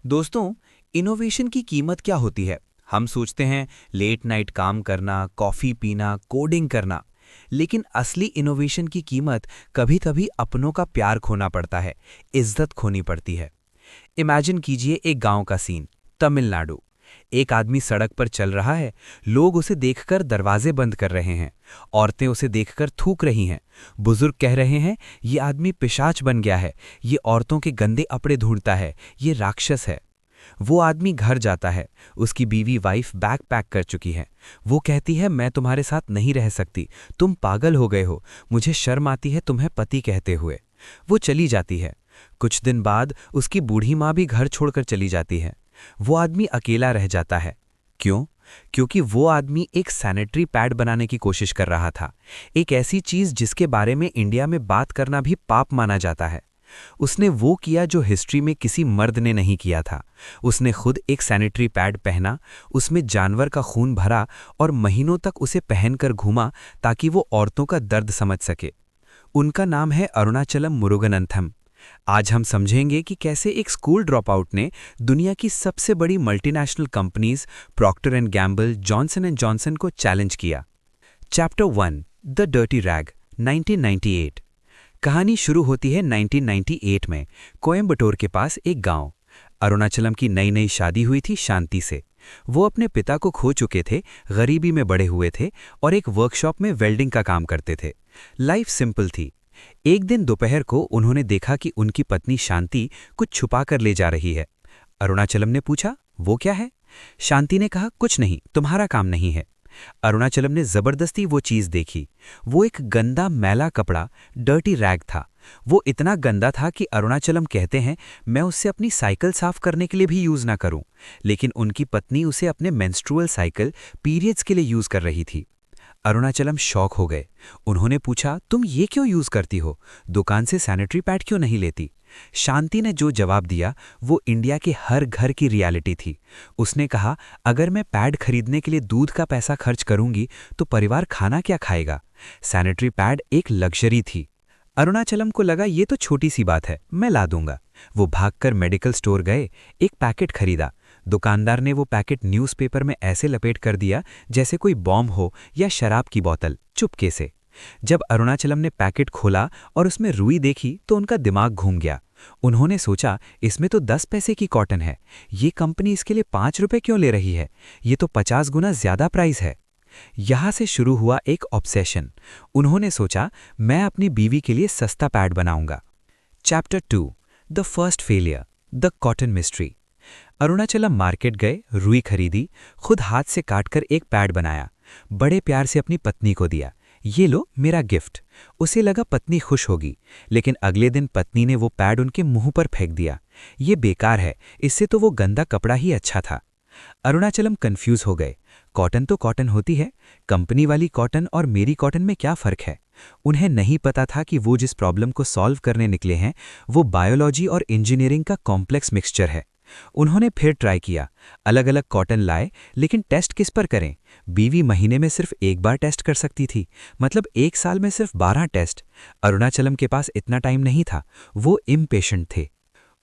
दोस्तों, इनोवेशन की कीमत क्या होती है? हम सोचते हैं लेट नाइट काम करना, कॉफ़ी पीना, कोडिंग करना। लेकिन असली इनोवेशन की कीमत कभी-कभी अपनों का प्यार खोना पड़ता है, इज्जत खोनी पड़ती है। इमेजिन कीजिए एक गांव का सीन, तमिलनाडु। एक आदमी सड़क पर चल रहा है, लोग उसे देखकर दरवाजे बंद कर रहे हैं, औरतें उसे देखकर थूक रही हैं, बुजुर्ग कह रहे हैं ये आदमी पिशाच बन गया है, ये औरतों के गंदे कपड़े ढूंढता है, ये राक्षस है। वो आदमी घर जाता है, उसकी बीवी वाइफ बैग पैक कर चुकी है। वो कहती है मैं तुम्हारे साथ नहीं रह सकती, तुम पागल हो गए हो, मुझे शर्म आती है तुम्हें पति कहते हुए। वो चली जाती है। कुछ दिन बाद उसकी बूढ़ी माँ भी घर छोड़कर चली जाती है। वो आदमी अकेला रह जाता है। क्यों? क्योंकि वो आदमी एक सैनिटरी पैड बनाने की कोशिश कर रहा था, एक ऐसी चीज जिसके बारे में इंडिया में बात करना भी पाप माना जाता है। उसने वो किया जो हिस्ट्री में किसी मर्द ने नहीं किया था। उसने खुद एक सैनिटरी पैड पहना, उसमें जानवर का खून भरा और महीनों तक उसे पहनकर घूमा ताकि वो औरतों का दर्द समझ सके। उनका नाम है अरुणाचलम मुरुगनंथम। आज हम समझेंगे कि कैसे एक स्कूल ड्रॉपआउट ने दुनिया की सबसे बड़ी multinational companies Procter and Gamble, Johnson and Johnson को चैलेंज किया। Chapter 1, the dirty rag, 1998। कहानी शुरू होती है 1998 में, कोयम्बटूर के पास एक गांव। अरुणाचलम की नई नई शादी हुई थी शांति से। वो अपने पिता को खो चुके थे, गरीबी में बड़े हुए थे और एक वर्कशॉप में वेल्डिंग का काम करते थे। लाइफ सिंपल थी। एक दिन दोपहर को उन्होंने देखा कि उनकी पत्नी शांति कुछ छुपा कर ले जा रही है। अरुणाचलम ने पूछा, वो क्या है? शांति ने कहा, कुछ नहीं, तुम्हारा काम नहीं है। अरुणाचलम ने जबरदस्ती वो चीज देखी। वो एक गंदा मैला कपड़ा, डर्टी रैग था। वो इतना गंदा था कि अरुणाचलम कहते हैं मैं उससे अपनी साइकिल साफ करने के लिए भी यूज ना करूं, लेकिन उनकी पत्नी उसे अपने मेंस्ट्रुअल साइकिल पीरियड्स के लिए यूज कर रही थी। अरुणाचलम शॉक हो गए। उन्होंने पूछा, तुम ये क्यों यूज करती हो? दुकान से सैनिटरी पैड क्यों नहीं लेती? शांति ने जो जवाब दिया वो इंडिया के हर घर की रियलिटी थी। उसने कहा, अगर मैं पैड खरीदने के लिए दूध का पैसा खर्च करूंगी तो परिवार खाना क्या खाएगा? सैनिटरी पैड एक लग्जरी थी। अरुणाचलम को लगा ये तो छोटी सी बात है, मैं ला दूंगा। वो भागकर मेडिकल स्टोर गए, एक पैकेट खरीदा। दुकानदार ने वो पैकेट न्यूज़पेपर में ऐसे लपेट कर दिया जैसे कोई बॉम्ब हो या शराब की बोतल, चुपके से। जब अरुणाचलम ने पैकेट खोला और उसमें रुई देखी तो उनका दिमाग घूम गया। उन्होंने सोचा, इसमें तो 10 पैसे की कॉटन है, ये कंपनी इसके लिए 5 रुपए क्यों ले रही है? ये तो 50 गुना ज्यादा प्राइस है। यहां से शुरू हुआ एक ऑब्सेशन। उन्होंने सोचा, मैं अपनी बीवी के लिए सस्ता पैड बनाऊंगा। Chapter 2, the first failure, the cotton mystery. Arunachalam market गए, रुई खरीदी, खुद हाथ से काटकर एक पैड बनाया, बड़े प्यार से अपनी पत्नी को दिया। ये लो मेरा गिफ्ट। उसे लगा पत्नी खुश होगी, लेकिन अगले दिन पत्नी ने वो पैड उनके मुंह पर फेंक दिया। ये बेकार है, इससे तो वो गंदा कपड़ा ही अच्छा था। अरुणाचलम कंफ्यूज हो गए। कॉटन तो कॉटन होती है, कंपनी वाली कॉटन और मेरी कॉटन में क्या फ़र्क है? उन्हें नहीं पता था कि वो जिस प्रॉब्लम को सॉल्व करने निकले हैं वो बायोलॉजी और इंजीनियरिंग का कॉम्प्लेक्स मिक्सचर है। उन्होंने फिर ट्राई किया, अलग अलग कॉटन लाए, लेकिन टेस्ट किस पर करें? बीवी महीने में सिर्फ एक बार टेस्ट कर सकती थी, मतलब एक साल में सिर्फ 12 टेस्ट। अरुणाचलम के पास इतना टाइम नहीं था, वो इम्पेशेंट थे।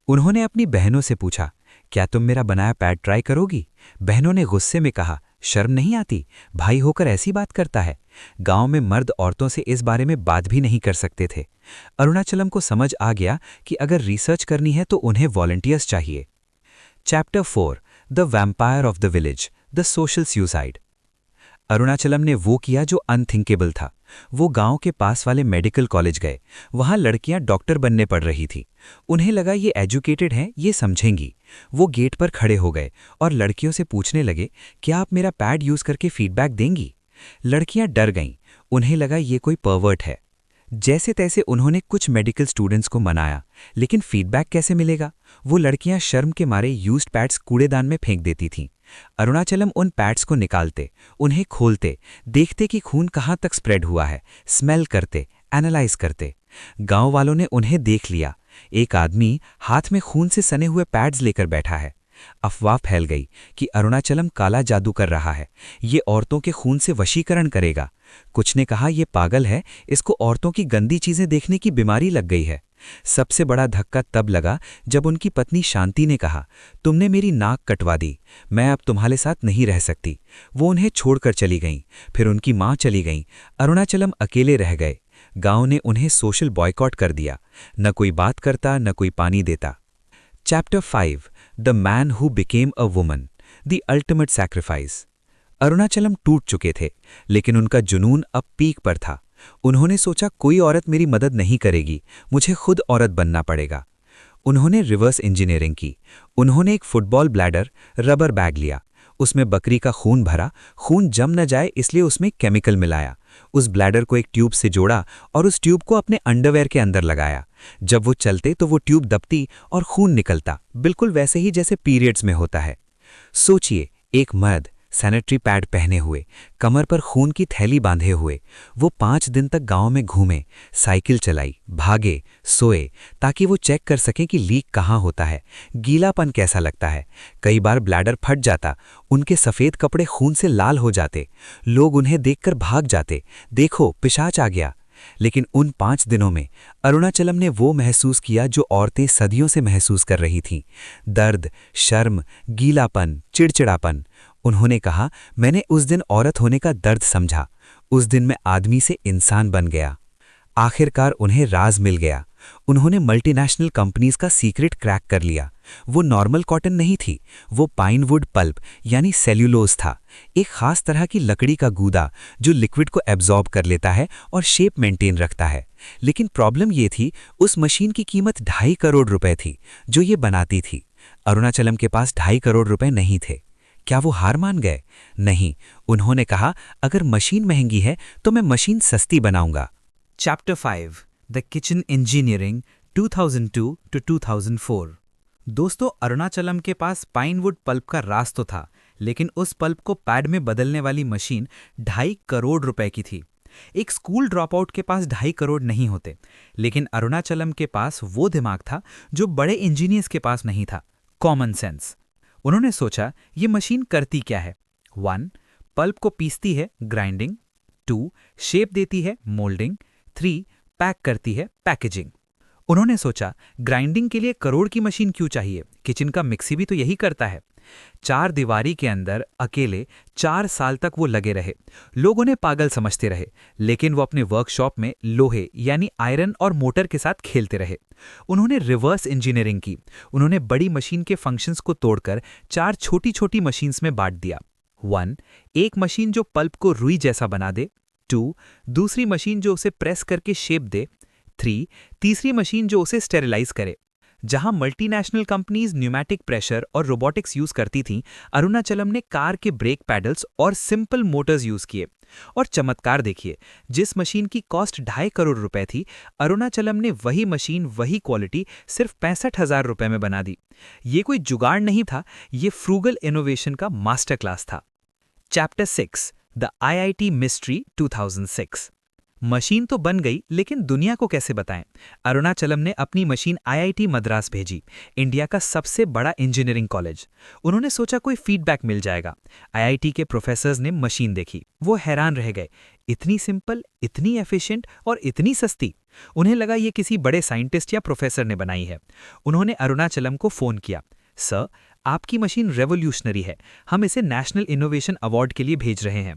उन्होंने अपनी बहनों से पूछा, क्या तुम मेरा बनाया पैड ट्राई करोगी? बहनों ने गुस्से में कहा, शर्म नहीं आती? भाई होकर ऐसी बात करता है। गांव में मर्द औरतों से इस बारे में बात भी नहीं कर सकते थे। अरुणाचलम को समझ आ गया कि अगर रिसर्च करनी है तो उन्हें वॉलंटियर्स चाहिए। Chapter 4, the vampire of the village, the social suicide. Arunachalam ने वो किया जो अनथिंकेबल था। वो गांव के पास वाले मेडिकल कॉलेज गए। वहां लड़कियां डॉक्टर बनने पड़ रही थी। उन्हें लगा ये एजुकेटेड हैं, ये समझेंगी। वो गेट पर खड़े हो गए और लड़कियों से पूछने लगे, क्या आप मेरा पैड यूज करके फीडबैक देंगी? लड़कियां डर गईं। उन्हें लगा ये कोई परवर्ट है। जैसे तैसे उन्होंने कुछ मेडिकल स्टूडेंट्स को मनाया, लेकिन फीडबैक कैसे मिलेगा? वो लड़कियां शर्म के मारे यूज्ड पैड्स कूड़ेदान में फेंक देती थीं। अरुणाचलम उन पैड्स को निकालते, उन्हें खोलते, देखते कि खून कहाँ तक स्प्रेड हुआ है, स्मेल करते, एनालाइज करते। गांव वालों ने उन्हें देख लिया। एक आदमी हाथ में खून से सने हुए पैड्स लेकर बैठा है। अफवाह फैल गई कि अरुणाचलम काला जादू कर रहा है, ये औरतों के खून से वशीकरण करेगा। कुछ ने कहा ये पागल है, इसको औरतों की गंदी चीजें देखने की बीमारी लग गई है। सबसे बड़ा धक्का तब लगा जब उनकी पत्नी शांति ने कहा, तुमने मेरी नाक कटवा दी, मैं अब तुम्हारे साथ नहीं रह सकती। वो उन्हें छोड़कर चली गईं। फिर उनकी माँ चली गईं। अरुणाचलम अकेले रह गए। गांव ने उन्हें सोशल बॉयकॉट कर दिया। न कोई बात करता, न कोई पानी देता। Chapter 5 the man who became a woman, the ultimate sacrifice. Arunachalam टूट चुके थे, लेकिन उनका जुनून अब पीक पर था। उन्होंने सोचा, कोई औरत मेरी मदद नहीं करेगी, मुझे खुद औरत बनना पड़ेगा। उन्होंने रिवर्स इंजीनियरिंग की। उन्होंने एक फुटबॉल ब्लैडर, रबर बैग लिया, उसमें बकरी का खून भरा। खून जम न जाए इसलिए उसमें केमिकल मिलाया। उस ब्लैडर को एक ट्यूब से जोड़ा और उस ट्यूब को अपने अंडरवेयर के अंदर लगाया। जब वो चलते तो वो ट्यूब दबती और खून निकलता, बिल्कुल वैसे ही जैसे पीरियड्स में होता है। सोचिए, एक मर्द सैनिटरी पैड पहने हुए, कमर पर खून की थैली बांधे हुए, वो 5 दिन तक गांव में घूमे, साइकिल चलाई, भागे, सोए, ताकि वो चेक कर सकें कि लीक कहाँ होता है, गीलापन कैसा लगता है। कई बार ब्लैडर फट जाता, उनके सफ़ेद कपड़े खून से लाल हो जाते, लोग उन्हें देखकर भाग जाते, देखो पिशाच आ गया। लेकिन उन 5 दिनों में अरुणाचलम ने वो महसूस किया जो औरतें सदियों से महसूस कर रही थीं, दर्द, शर्म, गीलापन, चिड़चिड़ापन। उन्होंने कहा, मैंने उस दिन औरत होने का दर्द समझा। उस दिन मैं आदमी से इंसान बन गया। आखिरकार उन्हें राज मिल गया। उन्होंने मल्टीनेशनल कंपनीज का सीक्रेट क्रैक कर लिया। वो नॉर्मल कॉटन नहीं थी, वो पाइनवुड पल्प यानी सेल्यूलोज था, एक खास तरह की लकड़ी का गूदा जो लिक्विड को एब्जॉर्ब कर लेता है और शेप मेंटेन रखता है। लेकिन प्रॉब्लम ये थी, उस मशीन की कीमत 2.5 करोड़ रुपए थी जो ये बनाती थी। अरुणाचलम के पास 2.5 करोड़ रुपए नहीं थे। क्या वो हार मान गए? नहीं। उन्होंने कहा, अगर मशीन महंगी है तो मैं मशीन सस्ती बनाऊंगा। Chapter 5 the kitchen engineering 2002 to 2004। दोस्तों, अरुणाचलम के पास पाइनवुड पल्प का राज तो था, लेकिन उस पल्प को पैड में बदलने वाली मशीन 2.5 करोड़ रुपए की थी। एक स्कूल ड्रॉपआउट के पास 2.5 करोड़ नहीं होते, लेकिन अरुणाचलम के पास वो दिमाग था जो बड़े इंजीनियर्स के पास नहीं था, कॉमन सेंस। उन्होंने सोचा, ये मशीन करती क्या है। 1 पल्प को पीसती है, ग्राइंडिंग। 2 शेप देती है, मोल्डिंग। 3 पैक करती है, पैकेजिंग। उन्होंने सोचा, ग्राइंडिंग के लिए करोड़ की मशीन क्यों चाहिए, किचन का मिक्सी भी तो यही करता है। 4 दीवारी के अंदर अकेले 4 साल तक वो लगे रहे। लोग उन्हें पागल समझते रहे, लेकिन वो अपने वर्कशॉप में लोहे यानी आयरन और मोटर के साथ खेलते रहे। उन्होंने रिवर्स इंजीनियरिंग की। उन्होंने बड़ी मशीन के फंक्शंस को तोड़कर 4 छोटी छोटी मशीन्स में बांट दिया। 1 एक मशीन जो पल्प को रुई जैसा बना दे। 2 दूसरी मशीन जो उसे प्रेस करके शेप दे। 3 तीसरी मशीन जो उसे स्टेरिलाइज करे। जहां मल्टीनेशनल कंपनीज न्यूमैटिक प्रेशर और रोबोटिक्स यूज करती थीं, अरुणाचलम ने कार के ब्रेक पैडल्स और सिंपल मोटर्स यूज किए। और चमत्कार देखिए, जिस मशीन की कॉस्ट 2.5 करोड़ रुपए थी, अरुणाचलम ने वही मशीन वही क्वालिटी सिर्फ 65,000 रुपए में बना दी। ये कोई जुगाड़ नहीं था, ये फ्रूगल इनोवेशन का मास्टर क्लास था। Chapter 6 the IIT mystery 2006। Machine तो बन गई, लेकिन दुनिया को कैसे बताएं। अरुणाचलम ने अपनी मशीन आईआईटी मद्रास भेजी, इंडिया का सबसे बड़ा इंजीनियरिंग कॉलेज। उन्होंने सोचा कोई फीडबैक मिल जाएगा। आईआईटी के प्रोफेसर्स ने मशीन देखी, वो हैरान रह गए। इतनी सिंपल, इतनी एफिशिएंट और इतनी सस्ती। उन्हें लगा ये किसी बड़े साइंटिस्ट या प्रोफेसर ने बनाई है। उन्होंने अरुणाचलम को फोन किया, सर, आपकी मशीन रेवोल्यूशनरी है, हम इसे नेशनल इनोवेशन अवार्ड के लिए भेज रहे हैं।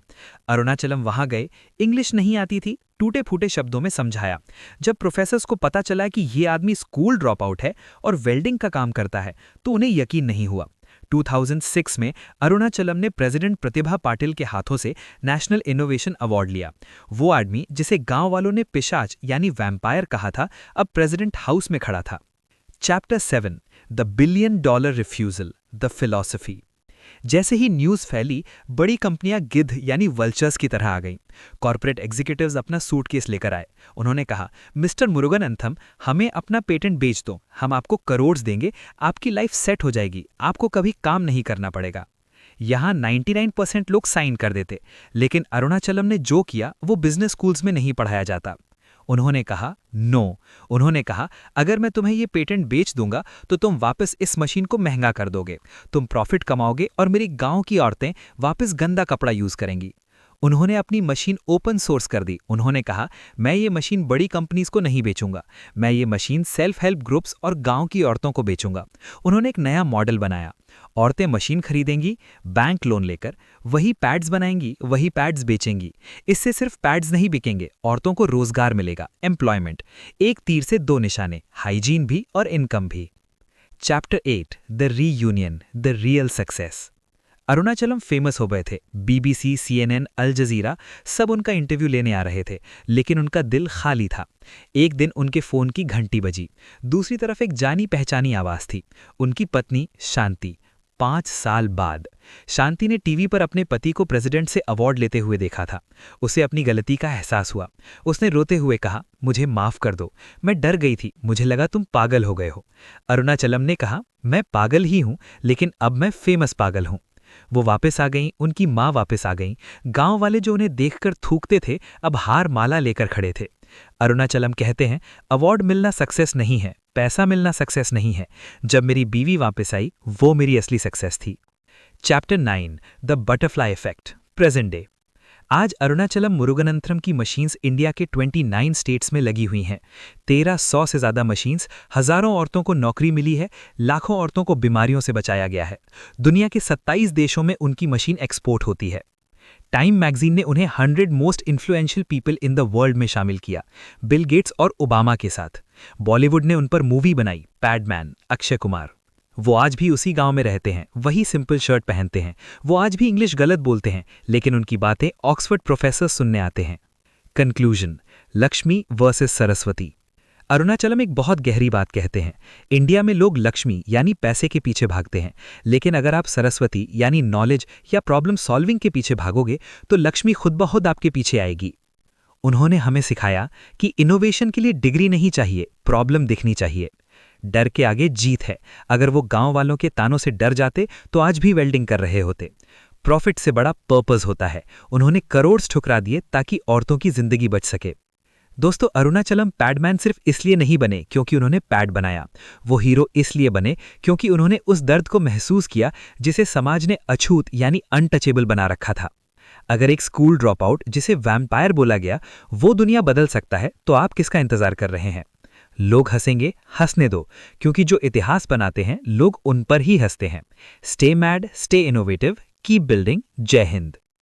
अरुणाचलम वहां गए, इंग्लिश नहीं आती थी, टूटे फूटे शब्दों में समझाया। जब प्रोफेसर्स को पता चला कि ये आदमी स्कूल ड्रॉप आउट है और वेल्डिंग का काम करता है, तो उन्हें यकीन नहीं हुआ। 2006 में अरुणाचलम ने प्रेसिडेंट प्रतिभा पाटिल के हाथों से नेशनल इनोवेशन अवार्ड लिया। वो आदमी जिसे गांव वालों ने पिशाच यानी वैम्पायर कहा था, अब प्रेसिडेंट हाउस में खड़ा था। Chapter 7 the billion dollar refusal, the philosophy. जैसे ही न्यूज़ फैली, बड़ी कंपनियां गिद्ध यानी वल्चर्स की तरह आ गईं। कॉर्पोरेट एग्जीक्यूटिव्स अपना सूटकेस लेकर आए। उन्होंने कहा, मिस्टर मुरुगनंथम, हमें अपना पेटेंट बेच दो, हम आपको करोड़ देंगे, आपकी लाइफ सेट हो जाएगी, आपको कभी काम नहीं करना पड़ेगा। यहाँ 99% लोग साइन कर देते, लेकिन अरुणाचलम ने जो किया वो बिजनेस स्कूल्स में नहीं पढ़ाया जाता। उन्होंने कहा, नो। उन्होंने कहा, अगर मैं तुम्हें ये पेटेंट बेच दूंगा तो तुम वापस इस मशीन को महंगा कर दोगे, तुम प्रॉफिट कमाओगे और मेरी गांव की औरतें वापस गंदा कपड़ा यूज करेंगी। उन्होंने अपनी मशीन ओपन सोर्स कर दी। उन्होंने कहा, मैं ये मशीन बड़ी कंपनीज को नहीं बेचूंगा, मैं ये मशीन सेल्फ हेल्प ग्रुप्स और गांव की औरतों को बेचूंगा। उन्होंने एक नया मॉडल बनाया। औरतें मशीन खरीदेंगी बैंक लोन लेकर, वही पैड्स बनाएंगी, वही पैड्स बेचेंगी। इससे सिर्फ पैड्स नहीं बिकेंगे, औरतों को रोजगार मिलेगा, एम्प्लॉयमेंट। एक तीर से दो निशाने, हाइजीन भी और इनकम भी। Chapter 8, the reunion, the real success. Arunachalam famous हो गए थे। बीबीसी, सीएनएन, अल जजीरा सब उनका इंटरव्यू लेने आ रहे थे, लेकिन उनका दिल खाली था। एक दिन उनके फोन की घंटी बजी। दूसरी तरफ एक जानी पहचानी आवाज थी, उनकी पत्नी शांति। 5 साल बाद शांति ने टीवी पर अपने पति को प्रेसिडेंट से अवार्ड लेते हुए देखा था। उसे अपनी गलती का एहसास हुआ। उसने रोते हुए कहा, मुझे माफ कर दो, मैं डर गई थी, मुझे लगा तुम पागल हो गए हो। अरुणाचलम ने कहा, मैं पागल ही हूं, लेकिन अब मैं फेमस पागल हूं। वो वापस आ गईं, उनकी माँ वापस आ गईं। गांव वाले जो उन्हें देखकर थूकते थे, अब हार माला लेकर खड़े थे। अरुणाचलम कहते हैं, अवार्ड मिलना सक्सेस नहीं है, पैसा मिलना सक्सेस नहीं है। जब मेरी बीवी वापस आई, वो मेरी असली सक्सेस थी। Chapter 9, the butterfly effect, present day. आज अरुणाचलम मुरुगनंथरम की मशीन्स इंडिया के 29 स्टेट्स में लगी हुई हैं। 1300 से ज़्यादा मशीन्स, हज़ारों औरतों को नौकरी मिली है, लाखों औरतों को बीमारियों से बचाया गया है। दुनिया के 27 देशों में उनकी मशीन एक्सपोर्ट होती है। टाइम मैगजीन ने उन्हें 100 most influential people in the world में शामिल किया, बिल गेट्स और ओबामा के साथ। बॉलीवुड ने उन पर मूवी बनाई, पैडमैन, अक्षय कुमार। वो आज भी उसी गांव में रहते हैं, वही सिंपल शर्ट पहनते हैं। वो आज भी इंग्लिश गलत बोलते हैं, लेकिन उनकी बातें ऑक्सफोर्ड प्रोफेसर सुनने आते हैं। Conclusion, Lakshmi versus Saraswati. अरुणाचलम एक बहुत गहरी बात कहते हैं। इंडिया में लोग लक्ष्मी यानी पैसे के पीछे भागते हैं, लेकिन अगर आप सरस्वती यानी नॉलेज या प्रॉब्लम सॉल्विंग के पीछे भागोगे तो लक्ष्मी खुद ब खुद आपके पीछे आएगी। उन्होंने हमें सिखाया कि इनोवेशन के लिए डिग्री नहीं चाहिए, प्रॉब्लम दिखनी चाहिए। डर के आगे जीत है। अगर वो गांव वालों के तानों से डर जाते तो आज भी वेल्डिंग कर रहे होते। प्रॉफिट से बड़ा पर्पस होता है। उन्होंने करोड़ ठुकरा दिए ताकि औरतों की जिंदगी बच सके। दोस्तों, अरुणाचलम पैडमैन सिर्फ इसलिए नहीं बने क्योंकि उन्होंने पैड बनाया। वो हीरो इसलिए बने क्योंकि उन्होंने उस दर्द को महसूस किया जिसे समाज ने अछूत यानी अनटचेबल बना रखा था। अगर एक स्कूल ड्रॉप आउट जिसे वैम्पायर बोला गया वो दुनिया बदल सकता है, तो आप किसका इंतजार कर रहे हैं? लोग हंसेंगे, हंसने दो, क्योंकि जो इतिहास बनाते हैं लोग उन पर ही हंसते हैं। Stay mad, stay innovative, keep building. जय हिंद।